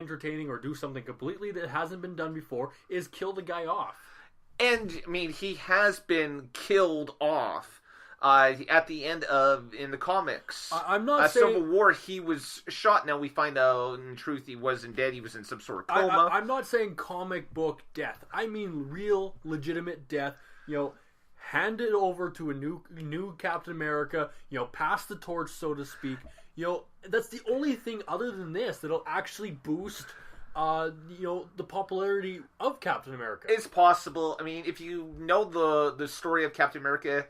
entertaining or do something completely that hasn't been done before is kill the guy off. And, I mean, he has been killed off. At the end in the comics, I'm not saying Civil War, he was shot. Now we find out, in truth, he wasn't dead. He was in some sort of coma. I'm not saying comic book death. I mean real, legitimate death. Hand it over to a new Captain America. Pass the torch, so to speak. That's the only thing other than this that'll actually boost the popularity of Captain America. It's possible. I mean, if you know the story of Captain America.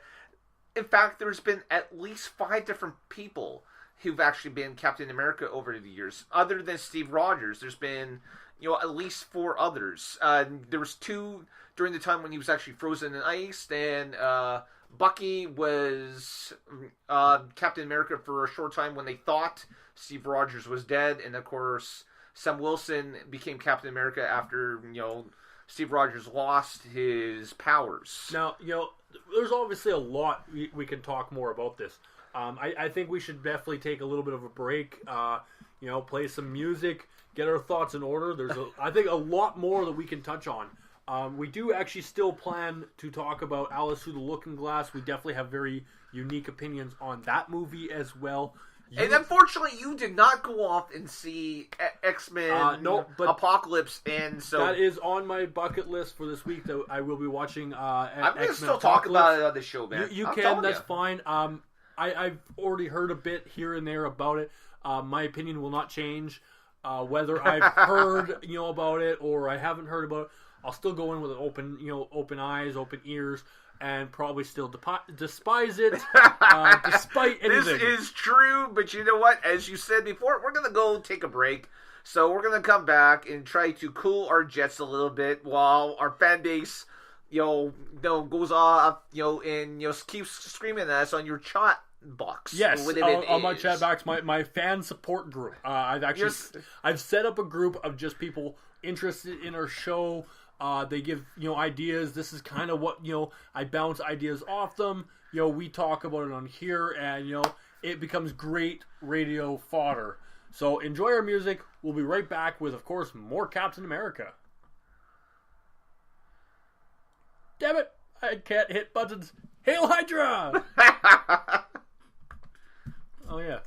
In fact, there's been at least 5 different people who've actually been Captain America over the years. Other than Steve Rogers, there's been, at least 4 others. There was 2 during the time when he was actually frozen in ice, and Bucky was Captain America for a short time when they thought Steve Rogers was dead, and of course, Sam Wilson became Captain America after, Steve Rogers lost his powers. Now, there's obviously a lot we can talk more about this. I think we should definitely take a little bit of a break, play some music, get our thoughts in order. There's, I think, a lot more that we can touch on. We do actually still plan to talk about Alice Through the Looking Glass. We definitely have very unique opinions on that movie as well. And unfortunately, you did not go off and see X-Men Apocalypse, and so that is on my bucket list for this week. That I will be watching. I'm going to still talk about it on the show, man. You can. That's fine. I've already heard a bit here and there about it. My opinion will not change. Whether I've heard about it or I haven't heard about it, I'll still go in with open eyes, open ears. And probably still despise it, despite anything. This is true, but you know what? As you said before, we're going to go take a break. So we're going to come back and try to cool our jets a little bit while our fan base, goes off, and keeps screaming at us on your chat box. Yes, on my chat box, my fan support group. I've set up a group of just people interested in our show. They give, ideas. This is kind of what, I bounce ideas off them. We talk about it on here, and, it becomes great radio fodder. So enjoy our music. We'll be right back with, of course, more Captain America. Damn it! I can't hit buttons. Hail Hydra! Oh, yeah.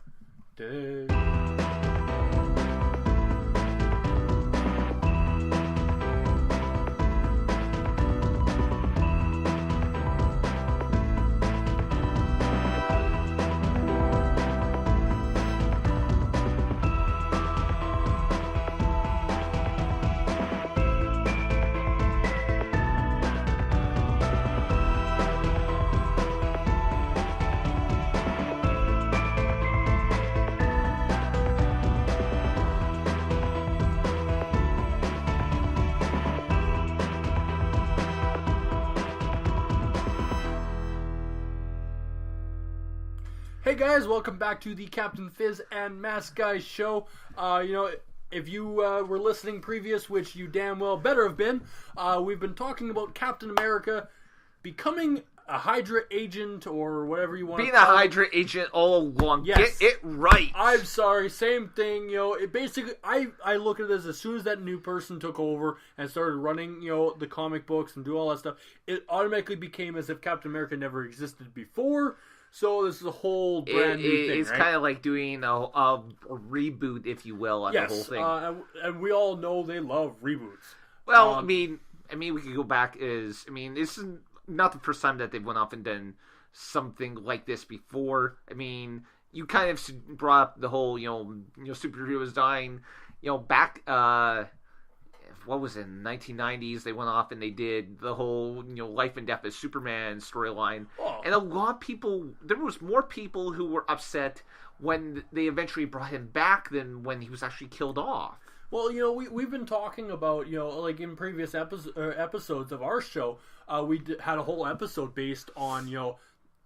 Hey guys, welcome back to the Captain Fizz and Mask Guys show. If you were listening previous, which you damn well better have been, we've been talking about Captain America becoming a Hydra agent or whatever you want to call it. Being a Hydra agent all along. Yes. Get it right. I'm sorry, same thing. It basically, I look at this as soon as that new person took over and started running, the comic books and do all that stuff, it automatically became as if Captain America never existed before. So this is a whole brand new thing, It's right? kind of like doing a reboot, if you will, on the whole thing. And we all know they love reboots. Well, I mean, we could go back. This is not the first time that they've went off and done something like this before. I mean, you kind of brought up the whole, superheroes dying. Back, what was it, in the 1990s, they went off and they did the whole, life and death of Superman storyline. Oh. And a lot of people, there was more people who were upset when they eventually brought him back than when he was actually killed off. Well, we've been talking about, like in previous episodes of our show, we had a whole episode based on,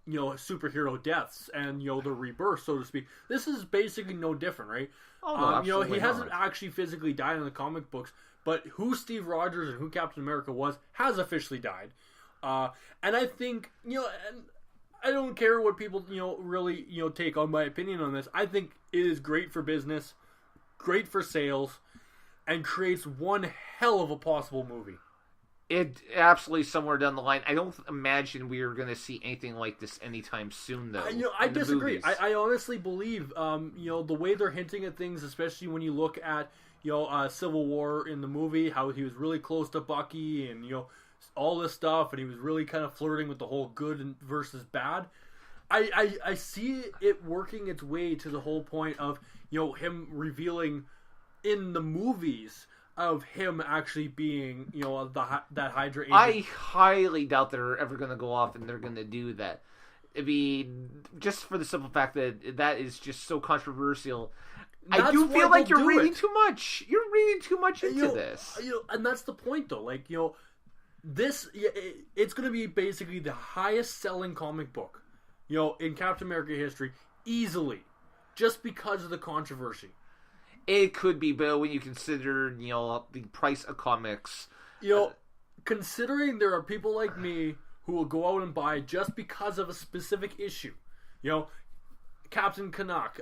superhero deaths and, the rebirth, so to speak. This is basically no different, right? Oh, no, absolutely he hasn't actually physically died in the comic books, but who Steve Rogers and who Captain America was has officially died. And I think, and I don't care what people, really, take on my opinion on this. I think it is great for business, great for sales. and creates one hell of a possible movie. It absolutely somewhere down the line. I don't imagine we are going to see anything like this anytime soon, though. I disagree. I honestly believe, the way they're hinting at things, especially when you look at, Civil War in the movie, how he was really close to Bucky and, all this stuff, and he was really kind of flirting with the whole good versus bad. I see it working its way to the whole point of, him revealing in the movies of him actually being, that Hydra agent. I highly doubt they're ever going to go off and they're going to do that. I mean, just for the simple fact that is just so controversial. I do feel like you're reading too much. You're reading too much into this. And that's the point, though. Like, it's going to be basically the highest selling comic book, in Captain America history, easily, just because of the controversy. It could be, but when you consider, the price of comics. Considering there are people like me who will go out and buy just because of a specific issue. Captain Canuck,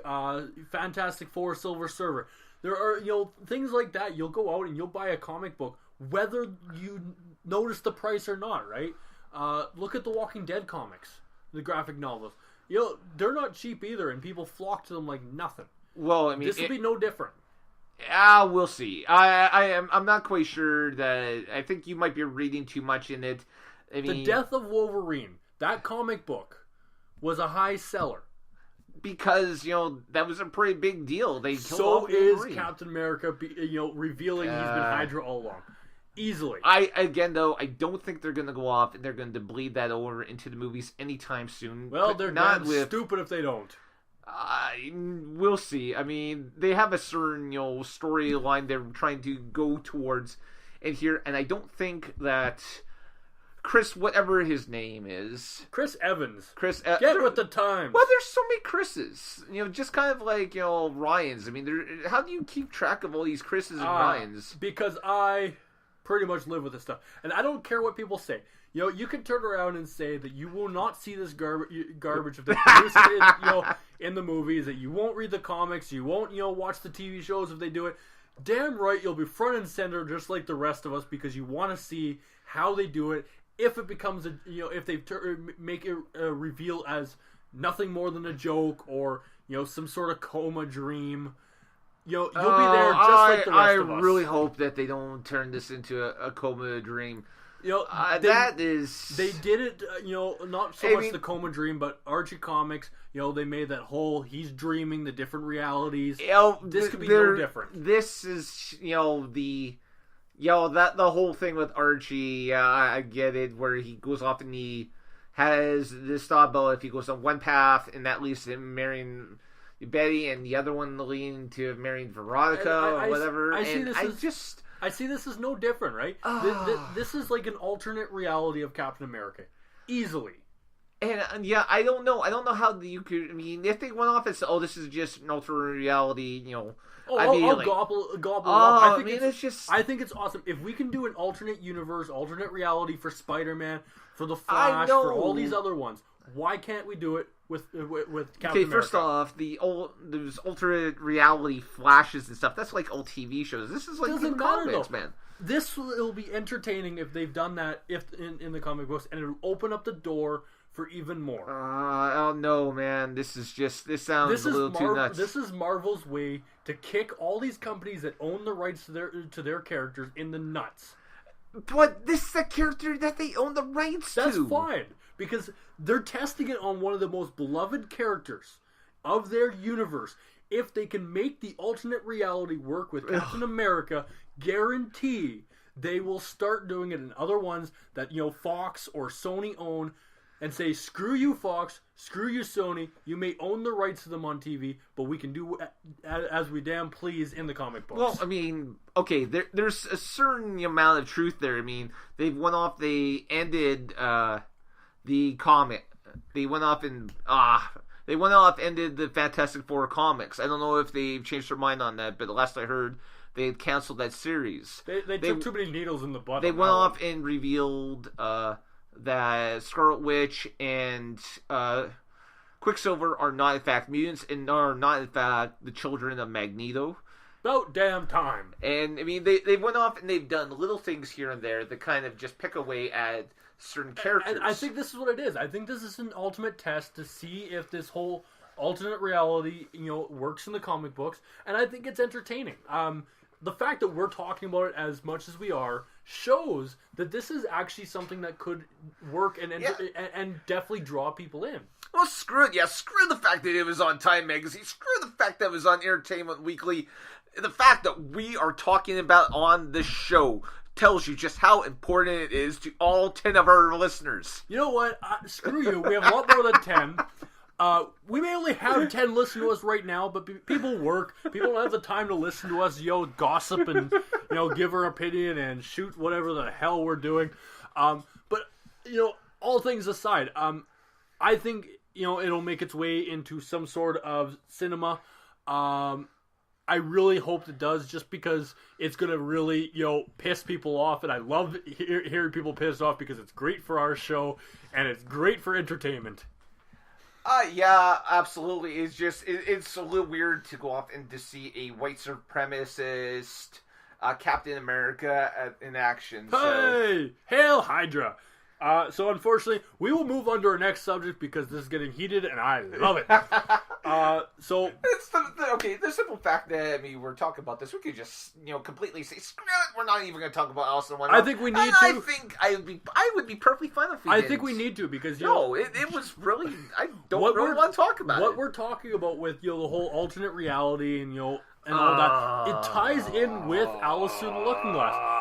Fantastic Four, Silver Surfer. There are, things like that. You'll go out and you'll buy a comic book, whether you notice the price or not, right? Look at the Walking Dead comics, the graphic novels. They're not cheap either, and people flock to them like nothing. Well, I mean, this will be no different. We'll see. I'm not quite sure that. I think you might be reading too much in it. I mean, The Death of Wolverine, that comic book, was a high seller because that was a pretty big deal. They killed so off Wolverine. Is Captain America, revealing he's been Hydra all along, easily. I don't think they're going to go off and they're going to bleed that over into the movies anytime soon. Well, they're not stupid if they don't. We'll see. I mean, they have a certain, storyline they're trying to go towards in here, and I don't think that Chris, whatever his name is, Chris Evans, get with the times. Well, there's so many Chris's, just kind of like Ryans. I mean, how do you keep track of all these Chris's and Ryans? Because I pretty much live with this stuff, and I don't care what people say. You can turn around and say that you will not see this garbage if they produce it, in the movies. That you won't read the comics, you won't, watch the TV shows if they do it. Damn right, you'll be front and center just like the rest of us because you want to see how they do it. If it becomes if they make it reveal as nothing more than a joke or some sort of coma dream. You'll be there just like the rest of us. I really hope that they don't turn this into a coma dream. They did it, not so much the coma dream, but Archie Comics, they made that whole, he's dreaming the different realities. This could be no different. This is, the whole thing with Archie, I get it, where he goes off and he has this thought about if he goes on one path and that leads to him marrying Betty and the other one leading to marrying Veronica or whatever. I see this as no different, right? This is like an alternate reality of Captain America. Easily. And I don't know. I don't know how you could. I mean, if they went off and said, this is just an alternate reality, I'll gobble up. I think it's awesome. If we can do an alternate universe, alternate reality for Spider-Man, for The Flash, for all these other ones, why can't we do it with Captain America? First off, those alternate reality flashes and stuff, that's like old TV shows. This is like Doesn't comics, matter, man. This will be entertaining if they've done that in the comic books, and it'll open up the door for even more. Oh no, man! This sounds a little too nuts. This is Marvel's way to kick all these companies that own the rights to their characters in the nuts. But this is a character that they own the rights to. That's fine, because they're testing it on one of the most beloved characters of their universe. If they can make the alternate reality work with Captain America, guarantee they will start doing it in other ones that Fox or Sony own, and say, screw you, Fox, screw you, Sony, you may own the rights to them on TV, but we can do as we damn please in the comic books. Well, I mean, okay, there's a certain amount of truth there. I mean, they ended the comic. They went off and ended the Fantastic Four comics. I don't know if they've changed their mind on that, but the last I heard, they had canceled that series. They took too many needles in the butt. They went off and revealed that Scarlet Witch and Quicksilver are not in fact mutants and are not in fact the children of Magneto. About damn time. And, I mean, they went off and they've done little things here and there that kind of just pick away at certain characters. And I think this is what it is. I think this is an ultimate test to see if this whole alternate reality, works in the comic books. And I think it's entertaining. The fact that we're talking about it as much as we are shows that this is actually something that could work and definitely draw people in. Well, screw it. Yeah, screw the fact that it was on Time Magazine. Screw the fact that it was on Entertainment Weekly. The fact that we are talking about on this show tells you just how important it is to all 10 of our listeners. You know what? Screw you. We have a lot more than 10. We may only have 10 listen to us right now, but people work. People don't have the time to listen to us, gossip and, give our opinion and shoot whatever the hell we're doing. But, all things aside, I think, it'll make its way into some sort of cinema. I really hope it does, just because it's going to really, piss people off. And I love hearing people pissed off because it's great for our show and it's great for entertainment. Yeah, absolutely. It's just, it's a little weird to go off and to see a white supremacist Captain America in action. Hey! Hail Hydra! So unfortunately, we will move on to our next subject because this is getting heated and I love it. It's the simple fact that, we're talking about this, we could just, completely say, screw it, we're not even going to talk about Alice in Wonderland. I think we need to. I think I would be perfectly fine if we didn't. I think we need to because, it was really, I don't really want to talk about it. What we're talking about with, the whole alternate reality and, and all that, it ties in with Alice Through the Looking Glass.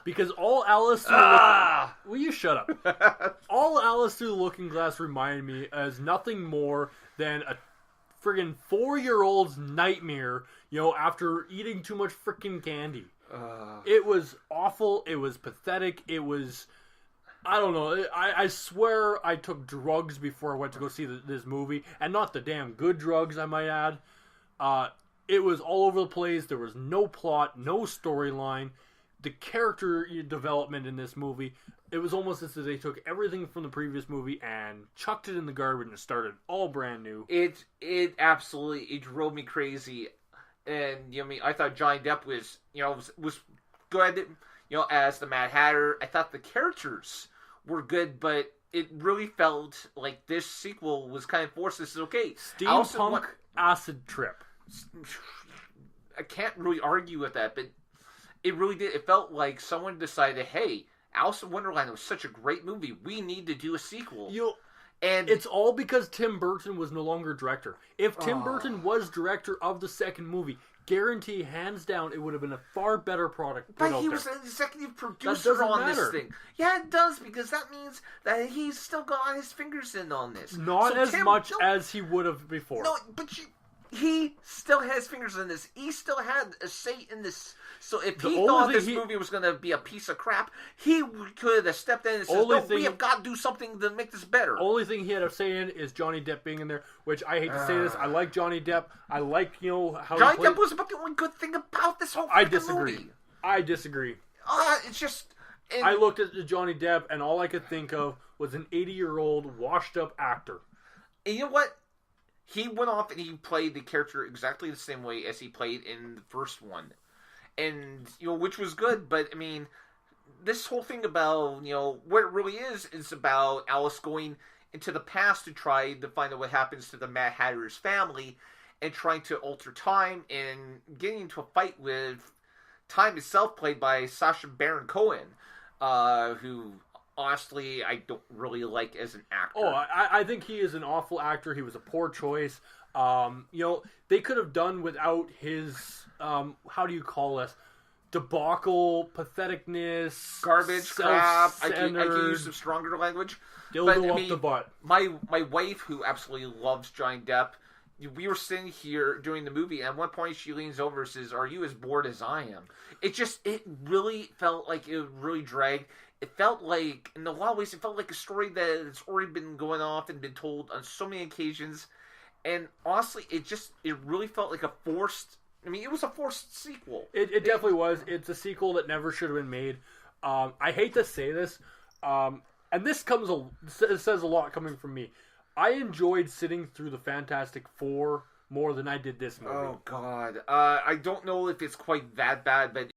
Because all Alice Through the Will you shut up? All Alice Through the Looking Glass reminded me as nothing more than a friggin' 4-year-old's nightmare, after eating too much frickin' candy. It was awful. It was pathetic. It was... I don't know. I swear I took drugs before I went to go see this movie. And not the damn good drugs, I might add. It was all over the place. There was no plot, no storyline. The character development in this movie, it was almost as if they took everything from the previous movie and chucked it in the garbage and started all brand new. It absolutely drove me crazy. And, I thought Johnny Depp was good, as the Mad Hatter. I thought the characters were good, but it really felt like this sequel was kind of forced. This is okay. Steampunk acid trip. I can't really argue with that, but it really did. It felt like someone decided, hey, Alice in Wonderland was such a great movie. We need to do a sequel. And it's all because Tim Burton was no longer director. If Tim Burton was director of the second movie, guarantee, hands down, it would have been a far better product. But he was an executive producer on this thing. Yeah, it does, because that means that he's still got his fingers in on this. Not as much as he would have before. No, but he still has fingers in this. He still had a say in this. So if he thought this movie was going to be a piece of crap, he could have stepped in and said, no, we have got to do something to make this better. Only thing he had to say in is Johnny Depp being in there, which I hate to say this. I like Johnny Depp. I like, how Johnny Depp was about the only good thing about this whole movie. I disagree. It's just... I looked at Johnny Depp, and all I could think of was an 80-year-old washed-up actor. And you know what? He went off and he played the character exactly the same way as he played in the first one. And, which was good, but, this whole thing about, what it really is about Alice going into the past to try to find out what happens to the Mad Hatter's family and trying to alter time and getting into a fight with time itself, played by Sacha Baron Cohen, who... honestly, I don't really like as an actor. I think he is an awful actor. He was a poor choice. They could have done without his, how do you call this? Debacle, patheticness, garbage, crap. I can use some stronger language. Dildo up the butt. My wife, who absolutely loves Johnny Depp, we were sitting here during the movie, and at one point she leans over and says, "Are you as bored as I am?" It really felt like it really dragged. It felt like, in a lot of ways, it felt like a story that has already been going off and been told on so many occasions. And honestly, it really felt like a forced... it was a forced sequel. It definitely was. It's a sequel that never should have been made. I hate to say this, and this says a lot coming from me. I enjoyed sitting through the Fantastic Four more than I did this movie. Oh God, I don't know if it's quite that bad, but